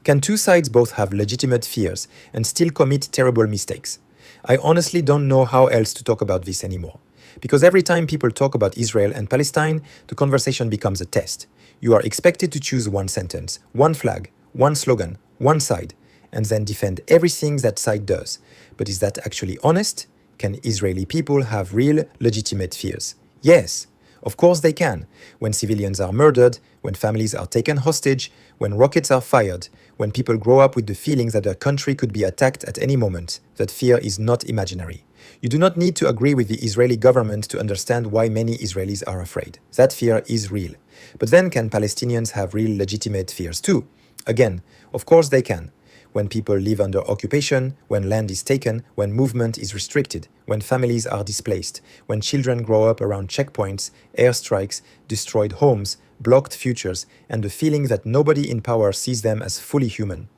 Can two sides both have legitimate fears and still commit terrible mistakes? I honestly don't know how else to talk about this anymore. Because every time people talk about Israel and Palestine, the conversation becomes a test. You are expected to choose one sentence, one flag, one slogan, one side, and then defend everything that side does. But is that actually honest? Can Israeli people have real, legitimate fears? Yes. Of course they can. When civilians are murdered, when families are taken hostage, when rockets are fired, when people grow up with the feeling that their country could be attacked at any moment, that fear is not imaginary. You do not need to agree with the Israeli government to understand why many Israelis are afraid. That fear is real. But then can Palestinians have real legitimate fears too? Again, of course they can. When people live under occupation, when land is taken, when movement is restricted, when families are displaced, when children grow up around checkpoints, airstrikes, destroyed homes, blocked futures, and the feeling that nobody in power sees them as fully human.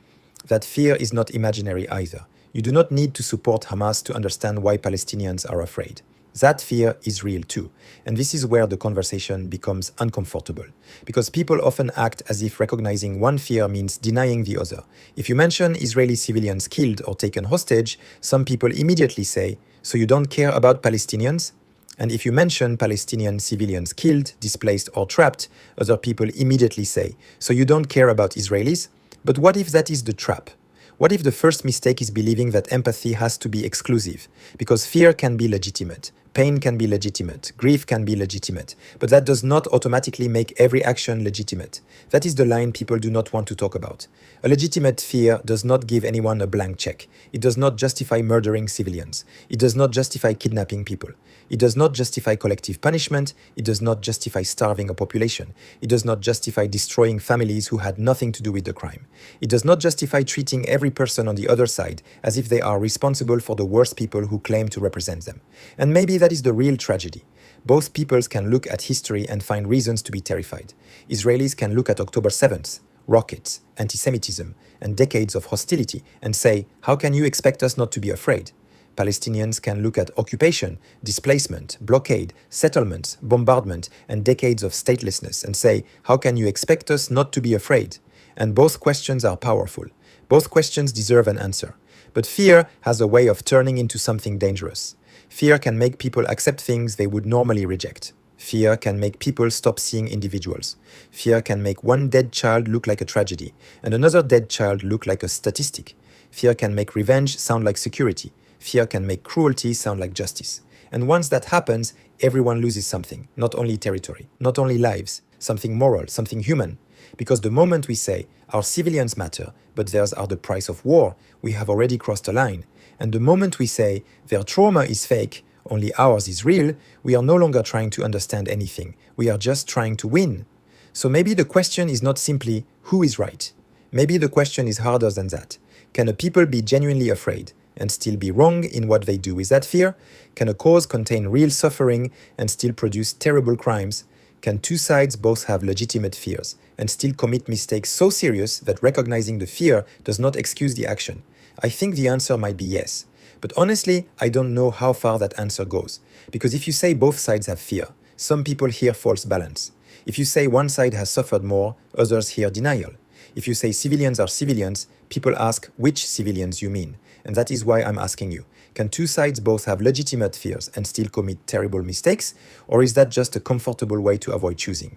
That fear is not imaginary either. You do not need to support Hamas to understand why Palestinians are afraid. That fear is real too, and this is where the conversation becomes uncomfortable, because people often act as if recognizing one fear means denying the other. If you mention Israeli civilians killed or taken hostage, some people immediately say, "So you don't care about Palestinians?" And if you mention Palestinian civilians killed, displaced or trapped, other people immediately say, "So you don't care about Israelis?" But what if that is the trap? What if the first mistake is believing that empathy has to be exclusive? Because fear can be legitimate, pain can be legitimate, grief can be legitimate, but that does not automatically make every action legitimate. That is the line people do not want to talk about. A legitimate fear does not give anyone a blank check. It does not justify murdering civilians. It does not justify kidnapping people. It does not justify collective punishment. It does not justify starving a population. It does not justify destroying families who had nothing to do with the crime. It does not justify treating every person on the other side as if they are responsible for the worst people who claim to represent them. And maybe that is the real tragedy. Both peoples can look at history and find reasons to be terrified. Israelis can look at October 7th, rockets, anti-Semitism, and decades of hostility and say, how can you expect us not to be afraid? Palestinians can look at occupation, displacement, blockade, settlements, bombardment, and decades of statelessness and say, how can you expect us not to be afraid? And both questions are powerful. Both questions deserve an answer. But fear has a way of turning into something dangerous. Fear can make people accept things they would normally reject. Fear can make people stop seeing individuals. Fear can make one dead child look like a tragedy, and another dead child look like a statistic. Fear can make revenge sound like security. Fear can make cruelty sound like justice. And once that happens, everyone loses something, not only territory, not only lives, something moral, something human. Because the moment we say, our civilians matter, but theirs are the price of war, we have already crossed a line. And the moment we say, their trauma is fake, only ours is real, we are no longer trying to understand anything. We are just trying to win. So maybe the question is not simply, who is right? Maybe the question is harder than that. Can a people be genuinely afraid and still be wrong in what they do with that fear? Can a cause contain real suffering and still produce terrible crimes? Can two sides both have legitimate fears and still commit mistakes so serious that recognizing the fear does not excuse the action? I think the answer might be yes. But honestly, I don't know how far that answer goes. Because if you say both sides have fear, some people hear false balance. If you say one side has suffered more, others hear denial. If you say civilians are civilians, people ask which civilians you mean. And that is why I'm asking you, can two sides both have legitimate fears and still commit terrible mistakes? Or is that just a comfortable way to avoid choosing?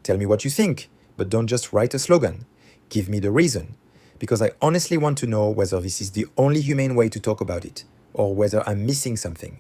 Tell me what you think, but don't just write a slogan. Give me the reason. Because I honestly want to know whether this is the only humane way to talk about it, or whether I'm missing something.